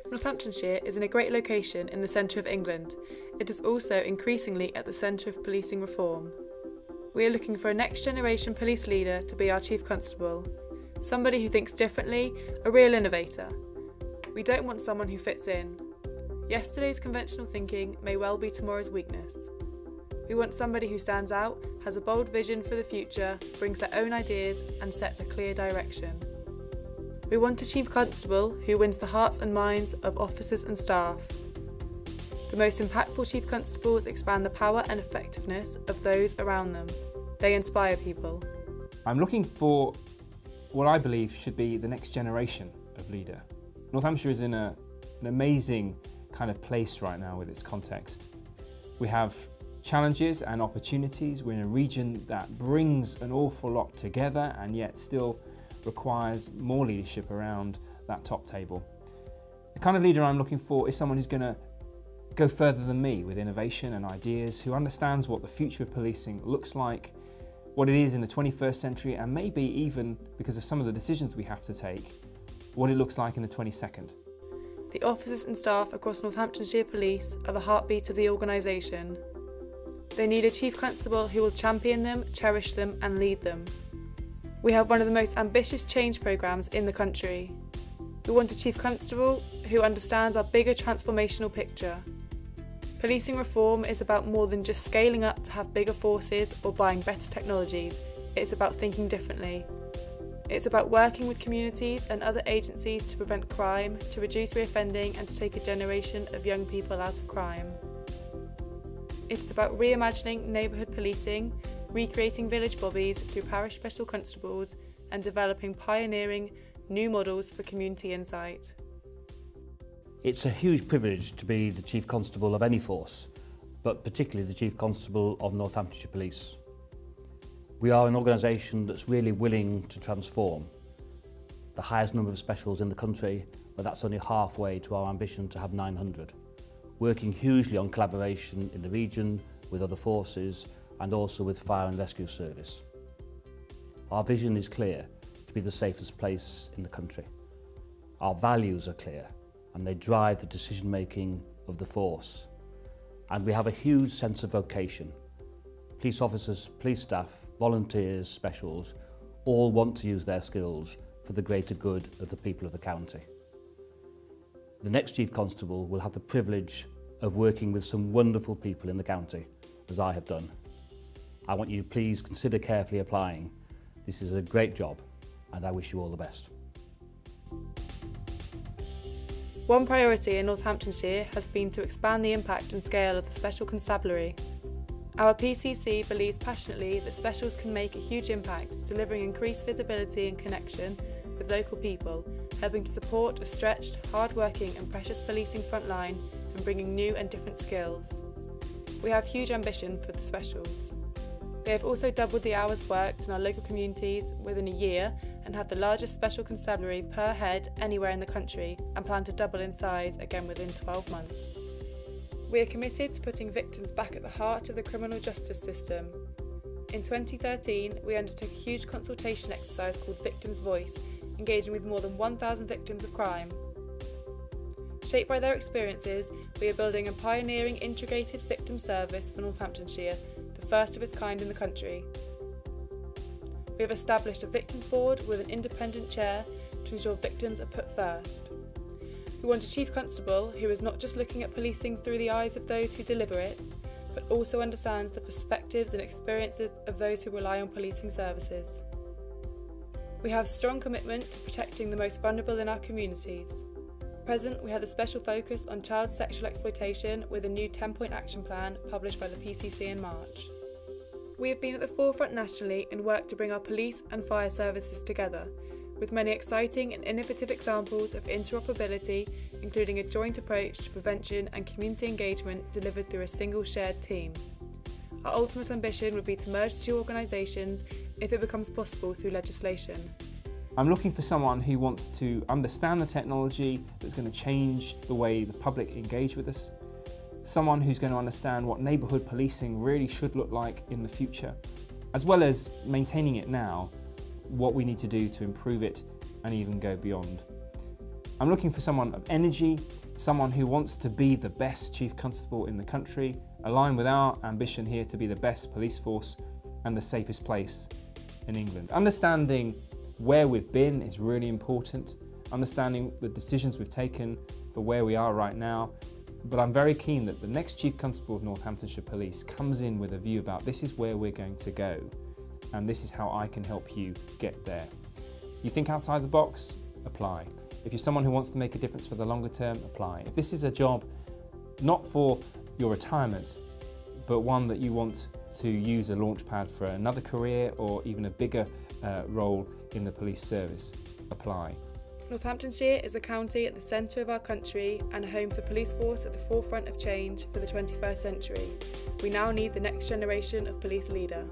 Northamptonshire is in a great location in the centre of England. It is also increasingly at the centre of policing reform. We are looking for a next generation police leader to be our Chief Constable. Somebody who thinks differently, a real innovator. We don't want someone who fits in. Yesterday's conventional thinking may well be tomorrow's weakness. We want somebody who stands out, has a bold vision for the future, brings their own ideas and sets a clear direction. We want a Chief Constable who wins the hearts and minds of officers and staff. The most impactful Chief Constables expand the power and effectiveness of those around them. They inspire people. I'm looking for what I believe should be the next generation of leader. Northamptonshire is in an amazing kind of place right now with its context. We have challenges and opportunities. We're in a region that brings an awful lot together and yet still requires more leadership around that top table. The kind of leader I'm looking for is someone who's going to go further than me with innovation and ideas, who understands what the future of policing looks like, what it is in the 21st century, and maybe even, because of some of the decisions we have to take, what it looks like in the 22nd. The officers and staff across Northamptonshire Police are the heartbeat of the organisation. They need a Chief Constable who will champion them, cherish them and lead them. We have one of the most ambitious change programmes in the country. We want a Chief Constable who understands our bigger transformational picture. Policing reform is about more than just scaling up to have bigger forces or buying better technologies. It's about thinking differently. It's about working with communities and other agencies to prevent crime, to reduce reoffending and to take a generation of young people out of crime. It's about reimagining neighbourhood policing, recreating village bobbies through parish special constables and developing pioneering new models for community insight. It's a huge privilege to be the Chief Constable of any force, but particularly the Chief Constable of Northamptonshire Police. We are an organisation that's really willing to transform. The highest number of specials in the country, but that's only halfway to our ambition to have 900. Working hugely on collaboration in the region with other forces and also with Fire and Rescue Service. Our vision is clear, to be the safest place in the country. Our values are clear and they drive the decision making of the force. And we have a huge sense of vocation. Police officers, police staff, volunteers, specials, all want to use their skills for the greater good of the people of the county. The next Chief Constable will have the privilege of working with some wonderful people in the county, as I have done. I want you to please consider carefully applying. This is a great job and I wish you all the best. One priority in Northamptonshire has been to expand the impact and scale of the Special Constabulary. Our PCC believes passionately that specials can make a huge impact, delivering increased visibility and connection with local people, helping to support a stretched, hard-working and precious policing frontline and bringing new and different skills. We have huge ambition for the specials. They have also doubled the hours worked in our local communities within a year and have the largest special constabulary per head anywhere in the country and plan to double in size again within 12 months. We are committed to putting victims back at the heart of the criminal justice system. In 2013, we undertook a huge consultation exercise called Victims' Voice, engaging with more than 1,000 victims of crime. Shaped by their experiences, we are building a pioneering integrated victim service for Northamptonshire, the first of its kind in the country. We have established a victims board with an independent chair to ensure victims are put first. We want a Chief Constable who is not just looking at policing through the eyes of those who deliver it, but also understands the perspectives and experiences of those who rely on policing services. We have strong commitment to protecting the most vulnerable in our communities. At present, we have a special focus on child sexual exploitation with a new 10-point action plan published by the PCC in March. We have been at the forefront nationally in work to bring our police and fire services together, with many exciting and innovative examples of interoperability, including a joint approach to prevention and community engagement delivered through a single shared team. Our ultimate ambition would be to merge the two organisations if it becomes possible through legislation. I'm looking for someone who wants to understand the technology that's going to change the way the public engage with us, someone who's going to understand what neighbourhood policing really should look like in the future, as well as maintaining it now, what we need to do to improve it and even go beyond. I'm looking for someone of energy, someone who wants to be the best Chief Constable in the country, aligned with our ambition here to be the best police force and the safest place in England. Understanding where we've been is really important, understanding the decisions we've taken for where we are right now, but I'm very keen that the next Chief Constable of Northamptonshire Police comes in with a view about this is where we're going to go and this is how I can help you get there. You think outside the box? Apply. If you're someone who wants to make a difference for the longer term, apply. If this is a job not for your retirement, but one that you want to use a launchpad for another career or even a bigger role in the police service, apply. Northamptonshire is a county at the centre of our country and a home to police force at the forefront of change for the 21st century. We now need the next generation of police leader.